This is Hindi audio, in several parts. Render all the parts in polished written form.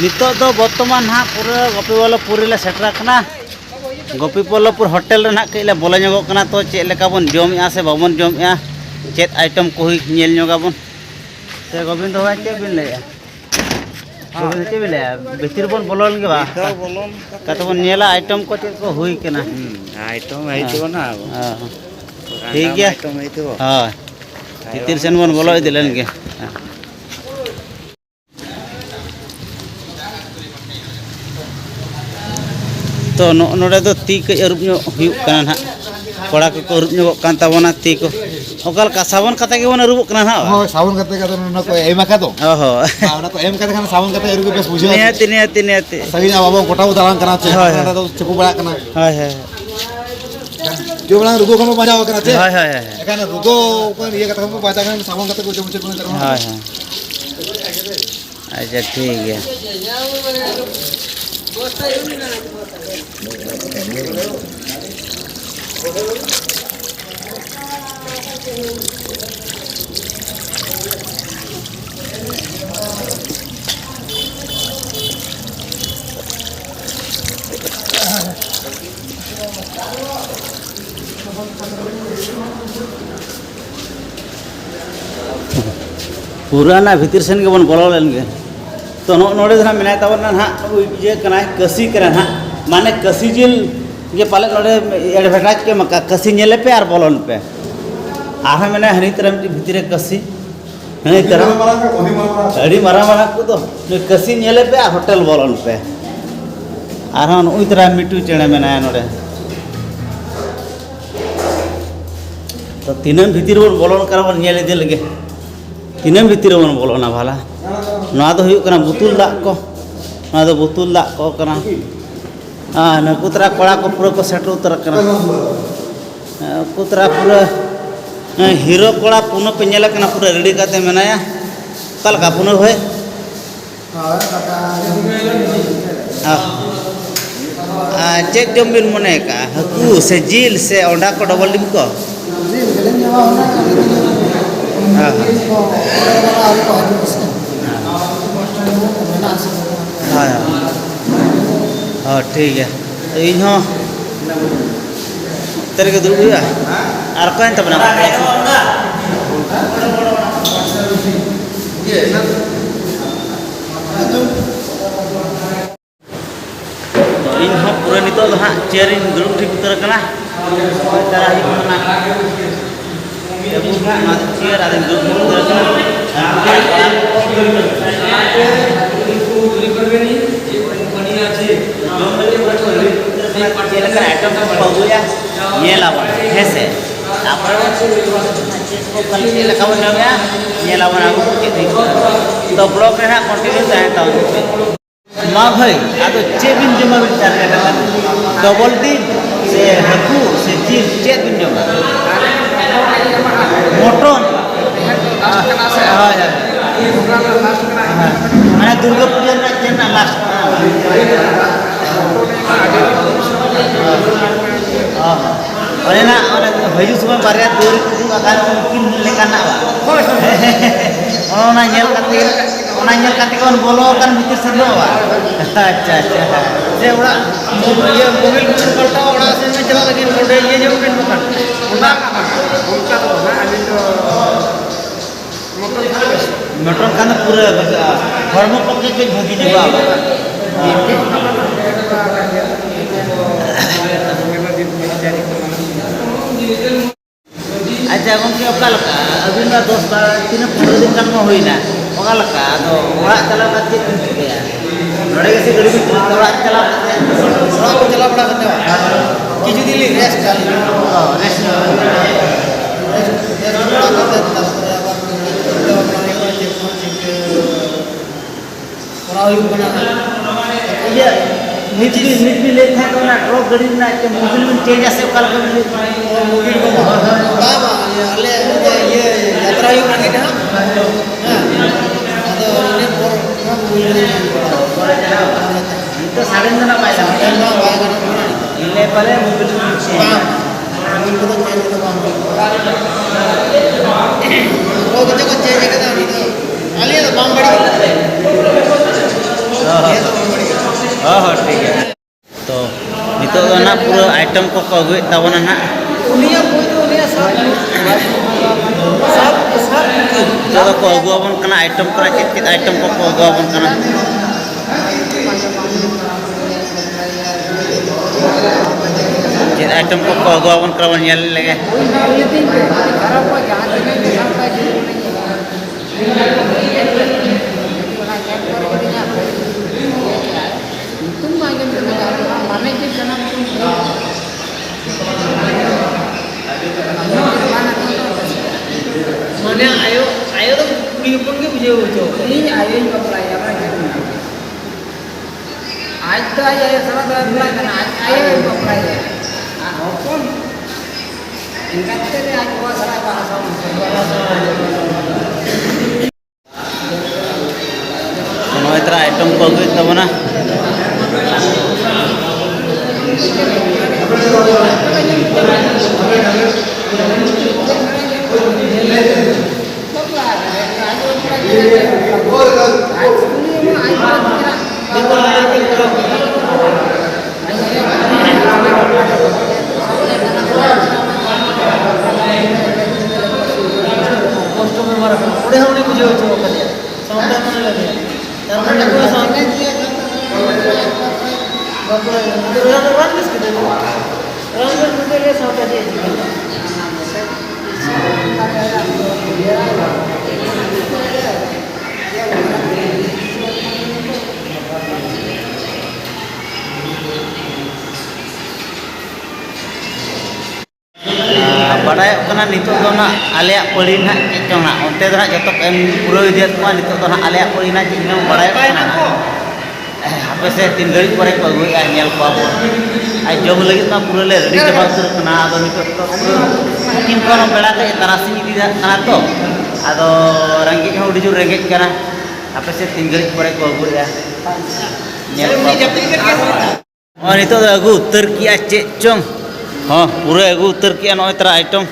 नितो दो बर्तमान हाँ पूरा गोपीवल्लभपुर ले सेटरा गोपीवल्लभपुर होटेल रे ना कइले बोले ᱧᱚᱜᱚᱜ ᱠᱟᱱᱟ। तो चेक लेका बन जमेआ से बाबन जमेआ चेक आइटम को हुई ᱧᱮᱞ ᱧᱚᱜᱟᱵᱚन से गोविंद भाई चेक बिन लैया गोविंद चेक बिन लैया भीतर बन बोलन के बा कत बन ᱧᱮᱞᱟ आइटम को चेक को हुई केना आइटम है तो ना ठीक गया आइटम है तो हां भीतर सेन बन बोलो दिलन के तो नोडे दो ती के अरुप हुयुक काना ना कोड़ा को अरुप ᱧᱚᱜᱚᱜ कान ताबोना ती को ओकल का साबन कते के बन अरुबक ना ना हो साबन कते का ना को एम का तो ओहो ना को एम कते खाना साबन कते अरुब बेस बुझे नियति सही ना बाबा गोटा उदाहरण करना चाहिए ना तो चकु बड़ा करना हाय हाय जो बड़ा रुगो को बजाव करना चाहिए हाय हाय एखाने रुगो पर ये कते को बजा करना साबन कते को जम चकु करना हाय हाय अच्छा ठीक है पुराना भीतर सेन के बन बोलो लेन के तो नोड़े धना मेना तबना ना ये कना कसी करे ना माने कसी जिल ये पाले नोड़े एडवर्टाइज के मका कसी नेले पे आर बोलन पे आहा मेना हनी तरह भीतर कसी हनी तरह अड़ी मारा मारा को तो कसी नेले पे होटल बोलन पे आर हन उई तरह मिटू चेणे मेना नोड़े तो तीनन भीतर बन बोलन कर बन नेले दे लगे तीनन भीतर बन बोलना भाला ना तो हुई कना बुतुल दाग को ना तो बुतुल दाग को कना हाँ न कुतरा कोड़ा को पूरा को सेट उतर कना कुतरा पूरा हीरो कोड़ा पुनो पे नेला कना पूरा रेडी करते मेनाया कल का पुनो होए चेक जम बिन मने का हकू से जील से ओंडा को डबल डिम को हाँ हाँ हाँ ठीक है तो इन तेरे के दुर्ग हुआ और कौन तब ना तो इन पूरा नितो हाँ चेयर इन दुर्ग ठीक उतर करना तरह ही करना चेयर आदि दुर्ग उतर करना आइटम पगुया नेलावन हेसे तो ब्लॉक रे कंटिन्यू तहता माँ भाई अब चे बिन जमा विचार डबल दिन से हकू से जील चे बिन जमा मटन मैं दुर्गा पूजा ना लास्ट अरे ना हजू समय बारे दूर आकार मungkin लेकाना बा काते कौन बोलो kan भीतर से नो बा अच्छा अच्छा जे उड़ा ये मोबाइल में पलटा उड़ा से में चला लगी मोड़े ये जो बिन मत उड़ा उनका तो ना अभी तो मटन का ना पूरा फॉर्मो पक्के के भागी नहीं बा अच्छा गमके ओका लका अबिन बा 10 दिन 15 दिन kan हुई ना ओका लका तो ओड़ा चला कते गया नोड़े के से गड़ी में ओड़ा चला बड़ा करते किछु दिन रेस्ट चल रेस्ट ये नित भी ले था तो ना ट्रक गड़ी ना के मोबिल में चेंज आसे ओका लका मोबिल को बाबा अले ये यात्रा यू लगी ना तो इने पर मोबिल तो साढ़े ना पाए इने पले मोबिल को तो चेंज तो वो कितना चेंज करता नहीं तो अले तो बम बड़ी pura item ko gue tawanan ha. Jaga ko abon kana item kena cit item ko abon kana. Cit item ko abon kana nyal lagi. Mana ayo tuh pun ke bujau bujau. Ini ayo yang apply apa gitu. Aja ya salah apply kan ayo yang apply ya. Open. Ingat tadi aku salah bahasa. Semua itu item ko gue tawana. Badai kena nitu tu nak aliak polin nak cicong nak. Onte tu nak jotok pura dia tu nitu tu nak aliak polin nak cicong badai kena. Apa sih tinggal korek bagus nyel ko abon. Ai jom lagi tu pura le ready jawab tu kena ado nitu tu mungkin kono bela te tarasi idi kana to. Ado ranggit hau dijur ranggit kana. Apa sih tinggal korek bagus ya. Nyel ko. Oh nitu aku Turki cicong. हाँ पूरे एगो उत्तर किया नॉय तेरा आइटम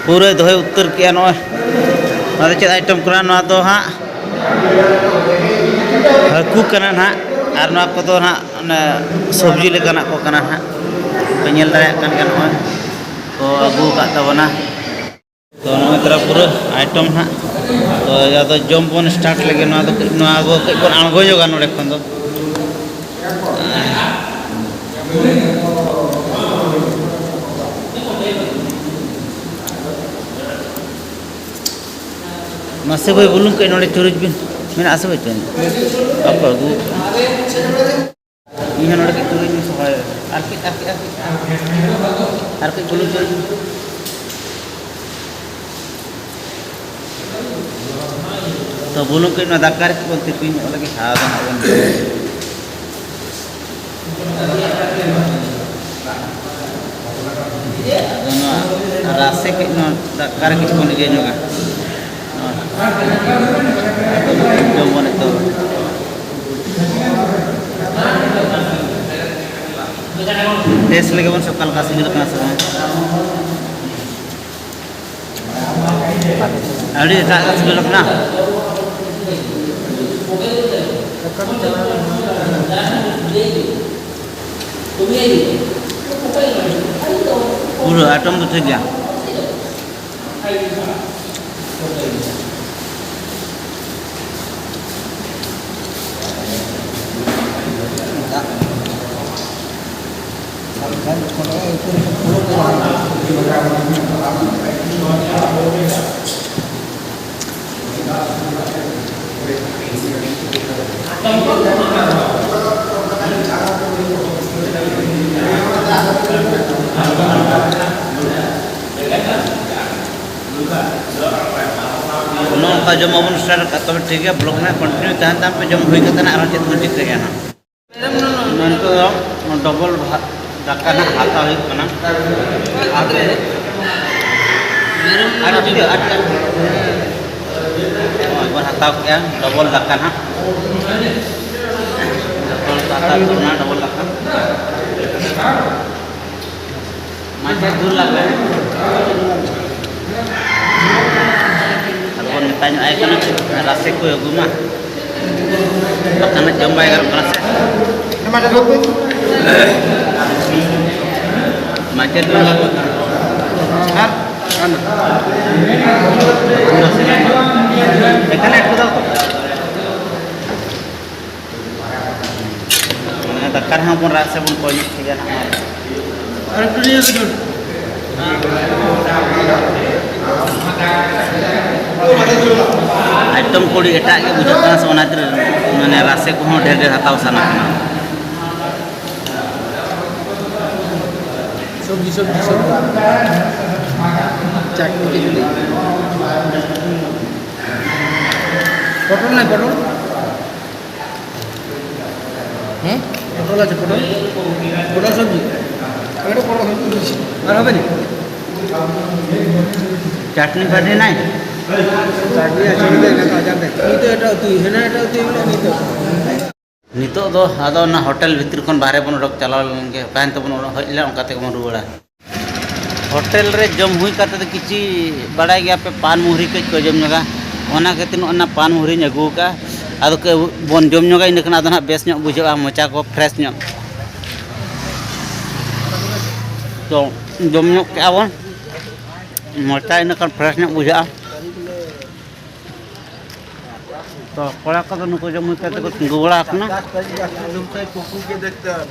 पूरे दोहे उत्तर किया नॉय ना चेद आइटम करा ना तो हाँ हाकू कना ना आर ना को तो ना सब्जी लेकाना को कना ना पेnyel दाया kan kan नॉय तो अगू का तबना तो नॉय तेरा पूरे आइटम ना तो या तो जम बन स्टार्ट लगे ना तो आगो कई बन आंगो जोगा नोडे खन दो masih boleh belum ke nolak curut bin, mana asal itu ni? Apa gua? Ini nolak curut ni soal, arkit belum curut. तो belum ke nolak dakar pun tipin lagi hadan awan. Dono rasa ke nolak dakar ke pun dia juga. Jomon itu. Tes lagi pun sokal kasih gitu kan semua. Ada tak kasih gitu kan? Udah atom tu saja. का जम अपन स्टार्ट तब ठीक है ब्लॉग में कंटिन्यू तहन ताम पे जम हुई कतना आरो चेत ठीक थे ना ननको डबल दाका ना हाता हुई कना आगे आटे बर हाताव के डबल दाका ना डबल दाका माचे दूर लगे kon ditanya ay kana rasa ko yo guma kana jambay gar rasa nama ada apa মাছের রান্না আর এখানে একটু দাও তো মানে দাকার হ্যাঁ বোন রাখছে বোন কই ঠিক আছে আর একটু নিয়ে আসুন আইটেম কোড়ি এটা গে বুঝাত কানা সে ওনাতে মানে রাসে কো ঢের ঢের হাতাও সানা কানা সবজি চাটনি খিচুড়ি পটল নাই পটল পটল আছে পটল সবজি এটা পটল সবজি আর হবে না চাটনি ফাটনি নাই চাটনি আছে এটা তুই হেনা এটা তুই নিতে নিতো दो आदो ना होटल भीतर खन बाहर बन उडक चलाव लगे पान तबन हजले उनका ते बन रुवाड़ा होटल रे जम हुई काते तो किछि बड़ाई गया पे पान मुहरी के जम जगह ओना खातिर ओना पान मुहरी अगू का आदो के बन जम जगह इनकना आदो ना बेस ᱧᱚᱜ बुझा मोचा को फ्रेश ᱧᱚᱜ तो जम ᱧᱚᱜ के आबन मोचा इनकन फ्रेश ᱧᱚᱜ बुझा तो कड़ा का नुको जम हुई काते को तिंगु बड़ा अपना कुकू के देखते हैं